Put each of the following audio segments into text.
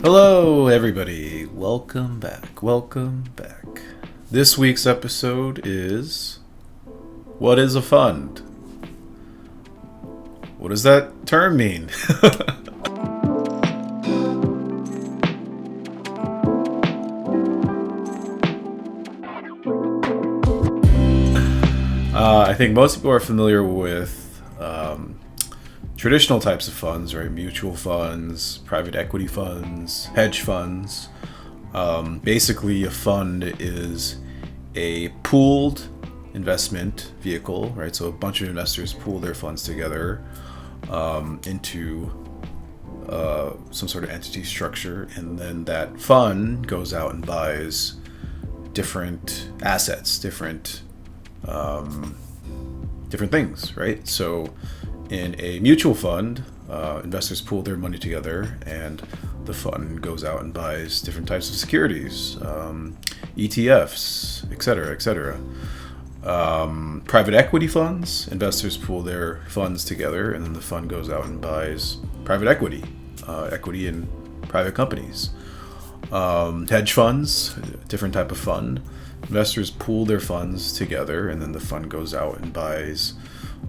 Hello, everybody. Welcome back. Welcome back. This week's episode is What is a Fund? What does that term mean? I think most people are familiar with traditional types of funds, right? Mutual funds, private equity funds, hedge funds. Basically, a fund is a pooled investment vehicle, right? So a bunch of investors pool their funds together into some sort of entity structure, and then that fund goes out and buys different assets, different things, right? So in a mutual fund, investors pool their money together, and the fund goes out and buys different types of securities, ETFs, etc., etc. Private equity funds, investors pool their funds together, and then the fund goes out and buys private equity, equity in private companies. Hedge funds, different type of fund. Investors pool their funds together, and then the fund goes out and buys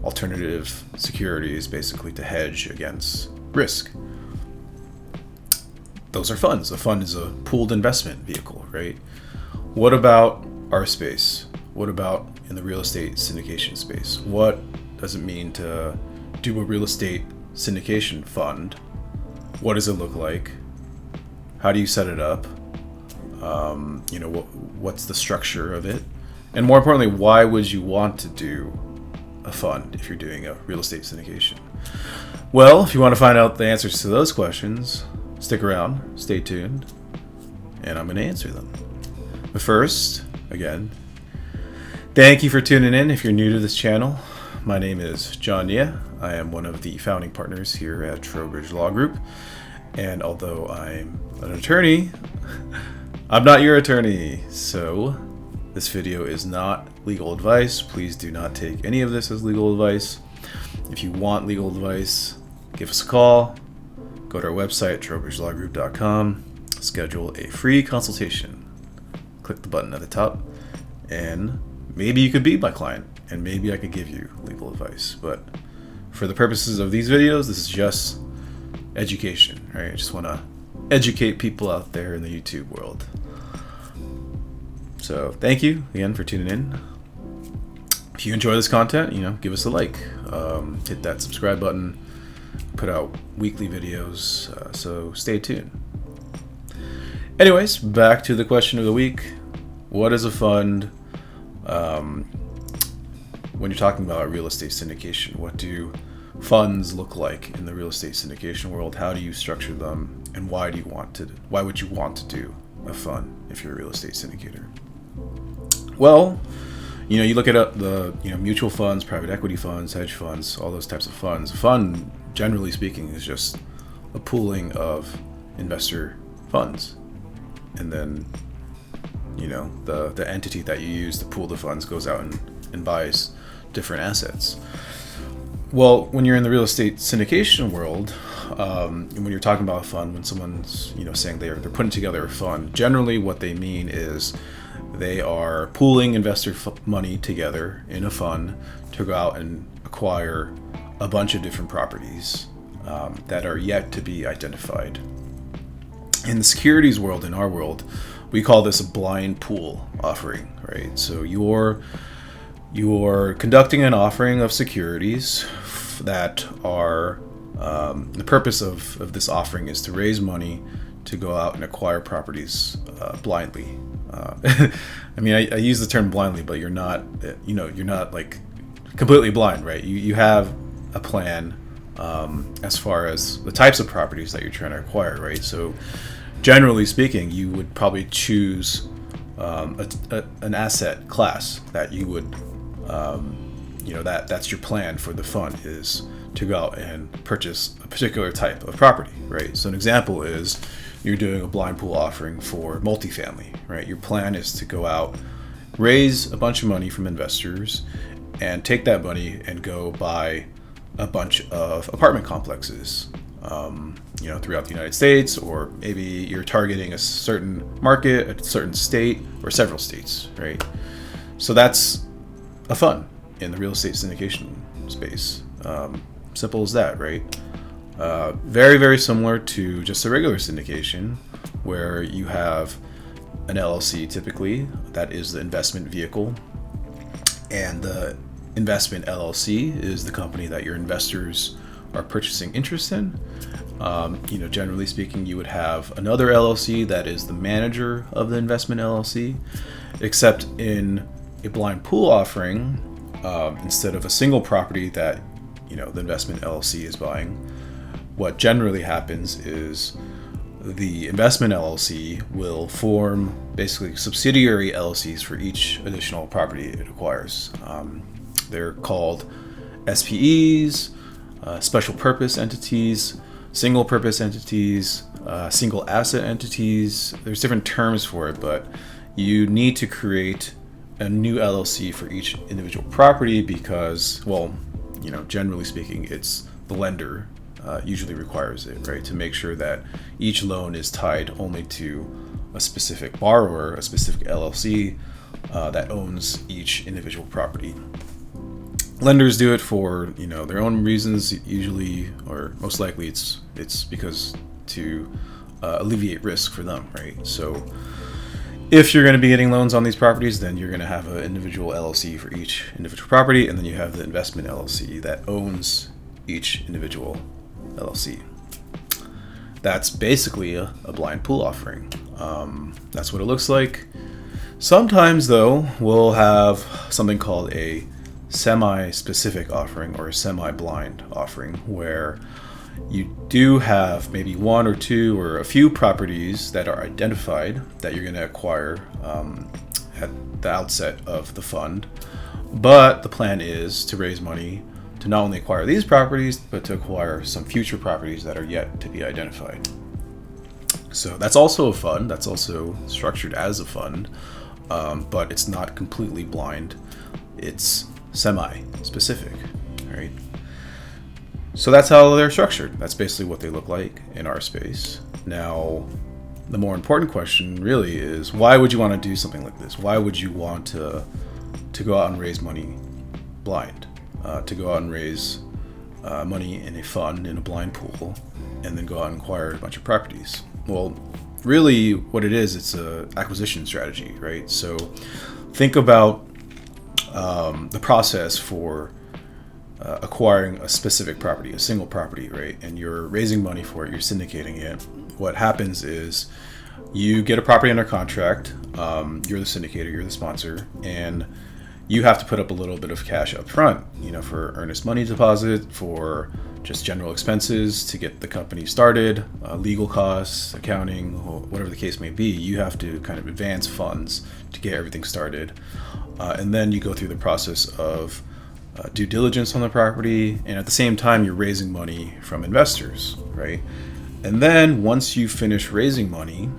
alternative securities, basically to hedge against risk. Those are funds. A fund is a pooled investment vehicle, right? What about our space? What about in the real estate syndication space? What does it mean to do a real estate syndication fund? What does it look like? How do you set it up? What's the structure of it? And more importantly, why would you want to do a fund if you're doing a real estate syndication? Well, if you want to find out the answers to those questions, stick around, stay tuned, and I'm going to answer them. But first, again, thank you for tuning in. If you're new to this channel, my name is John Nia. I am one of the founding partners here at Trowbridge Law Group, and although I'm an attorney, I'm not your attorney, so this video is not legal advice. Please do not take any of this as legal advice. If you want legal advice, give us a call. Go to our website, trowbridgelawgroup.com. Schedule a free consultation. Click the button at the top, and maybe you could be my client, and maybe I could give you legal advice. But for the purposes of these videos, this is just education, right? I just want to educate people out there in the YouTube world. So thank you again for tuning in. If you enjoy this content, give us a like. Hit that subscribe button. Put out weekly videos, so stay tuned. Anyways, back to the question of the week. What is a fund? When you're talking about real estate syndication, what do funds look like in the real estate syndication world? How do you structure them, and why would you want to do a fund if you're a real estate syndicator? Well, you look at the mutual funds, private equity funds, hedge funds, all those types of funds. A fund, generally speaking, is just a pooling of investor funds, and then the entity that you use to pool the funds goes out and buys different assets. Well, when you're in the real estate syndication world, when you're talking about a fund, when someone's saying they're putting together a fund, generally what they mean is they are pooling investor money together in a fund to go out and acquire a bunch of different properties that are yet to be identified. In the securities world, in our world, we call this a blind pool offering, right? So you're conducting an offering of securities that are the purpose of this offering is to raise money to go out and acquire properties blindly. I use the term blindly, but you're not like completely blind, right? You have a plan as far as the types of properties that you're trying to acquire, right? So generally speaking, you would probably choose an asset class that you would that's your plan for the fund, is to go out and purchase a particular type of property, right? So an example is you're doing a blind pool offering for multifamily, right? Your plan is to go out, raise a bunch of money from investors, and take that money and go buy a bunch of apartment complexes throughout the United States, or maybe you're targeting a certain market, a certain state, or several states, right? So that's a fund in the real estate syndication space. Simple as that, right? Very, very similar to just a regular syndication, where you have an LLC typically, that is the investment vehicle, and the investment LLC is the company that your investors are purchasing interest in. Generally speaking, you would have another LLC that is the manager of the investment LLC, except in a blind pool offering, instead of a single property that the investment LLC is buying, what generally happens is the investment LLC will form basically subsidiary LLCs for each additional property it acquires. They're called SPEs, special purpose entities, single purpose entities, single asset entities. There's different terms for it, but you need to create a new LLC for each individual property because, generally speaking, it's the lender usually requires it, right? To make sure that each loan is tied only to a specific borrower, a specific LLC that owns each individual property. Lenders do it for their own reasons, usually, or most likely it's because to alleviate risk for them, right? So if you're going to be getting loans on these properties, then you're going to have an individual LLC for each individual property, and then you have the investment LLC that owns each individual LLC. That's basically a blind pool offering. That's what it looks like. Sometimes, though, we'll have something called a semi-specific offering or a semi-blind offering, where you do have maybe one or two or a few properties that are identified that you're going to acquire at the outset of the fund. But the plan is to raise money to not only acquire these properties, but to acquire some future properties that are yet to be identified. So that's also a fund. That's also structured as a fund, but it's not completely blind. It's semi-specific, right? So that's how they're structured. That's basically what they look like in our space. Now, the more important question really is, why would you want to do something like this? Why would you want to go out and raise money blind? To go out and raise money in a fund, in a blind pool, and then go out and acquire a bunch of properties? Well, really what it is, it's a acquisition strategy, right? So think about the process for acquiring a specific property, a single property, right? And you're raising money for it, you're syndicating it. What happens is you get a property under contract, you're the syndicator, you're the sponsor, and you have to put up a little bit of cash up front, for earnest money deposit, for just general expenses to get the company started, legal costs, accounting, whatever the case may be. You have to kind of advance funds to get everything started. And then you go through the process of due diligence on the property, and at the same time you're raising money from investors, right? And then once you finish raising money,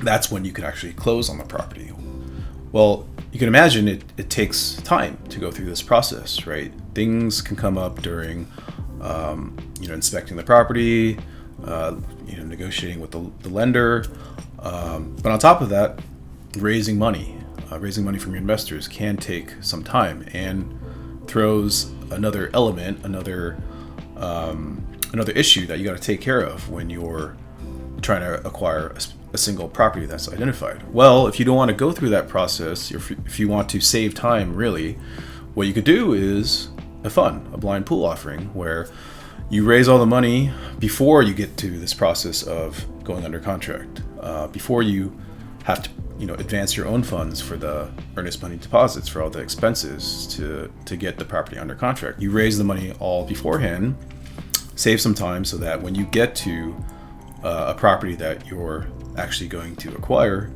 that's when you can actually close on the property. Well, you can imagine it takes time to go through this process, right? Things can come up during inspecting the property, negotiating with the lender, but on top of that, raising money from your investors can take some time and throws another element, another issue that you got to take care of when you're trying to acquire a single property that's identified. Well, if you don't want to go through that process, if you want to save time, really, what you could do is a fund, a blind pool offering, where you raise all the money before you get to this process of going under contract, before you have to advance your own funds for the earnest money deposits for all the expenses to get the property under contract. You raise the money all beforehand, save some time so that when you get to a property that you're actually going to acquire,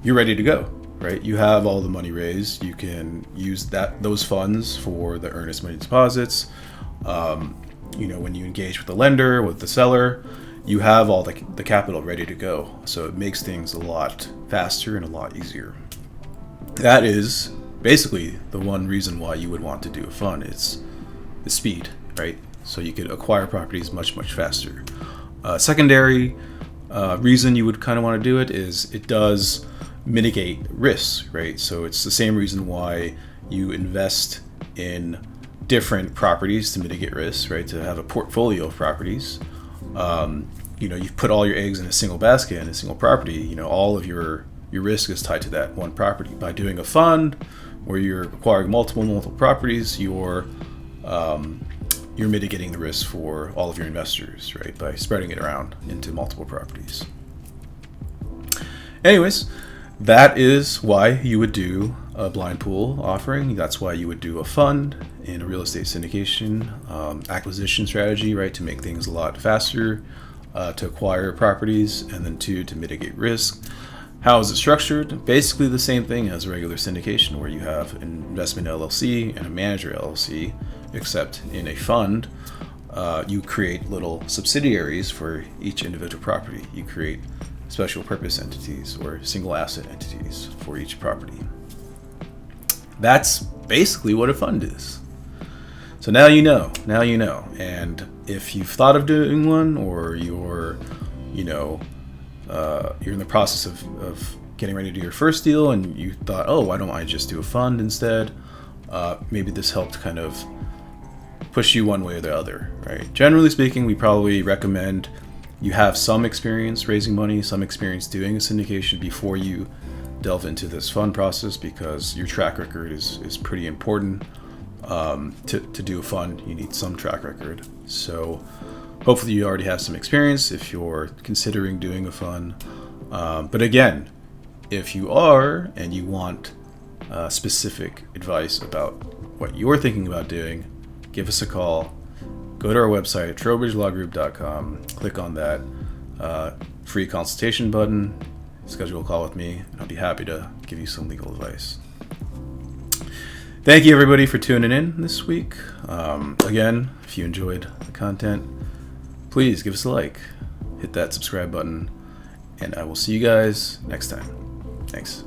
you're ready to go, right? You have all the money raised. You can use those funds for the earnest money deposits. When you engage with the lender, with the seller, you have all the capital ready to go. So it makes things a lot faster and a lot easier. That is basically the one reason why you would want to do a fund. It's the speed, right? so you could acquire properties much faster. Secondary reason you would kind of want to do it is it does mitigate risks, right? So it's the same reason why you invest in different properties to mitigate risks, right? To have a portfolio of properties. You put all your eggs in a single basket in a single property. All of your risk is tied to that one property. By doing a fund where you're acquiring multiple properties, you're mitigating the risk for all of your investors, right? By spreading it around into multiple properties. Anyways, that is why you would do a blind pool offering. That's why you would do a fund in a real estate syndication acquisition strategy, right? To make things a lot faster, to acquire properties, and then to mitigate risk. How is it structured? Basically the same thing as a regular syndication, where you have an investment LLC and a manager LLC, except in a fund, you create little subsidiaries for each individual property. You create special purpose entities or single asset entities for each property. That's basically what a fund is. So now you know. And if you've thought of doing one, or you're in the process of getting ready to do your first deal and you thought, oh, why don't I just do a fund instead? Maybe this helped kind of push you one way or the other, right? Generally speaking, we probably recommend you have some experience raising money, some experience doing a syndication before you delve into this fund process, because your track record is pretty important. To do a fund, you need some track record. So hopefully you already have some experience if you're considering doing a fund. But again, if you are and you want specific advice about what you're thinking about doing, give us a call. Go to our website, trowbridgelawgroup.com. Click on that free consultation button. Schedule a call with me, and I'll be happy to give you some legal advice. Thank you, everybody, for tuning in this week. Again, if you enjoyed the content, please give us a like, hit that subscribe button, and I will see you guys next time. Thanks.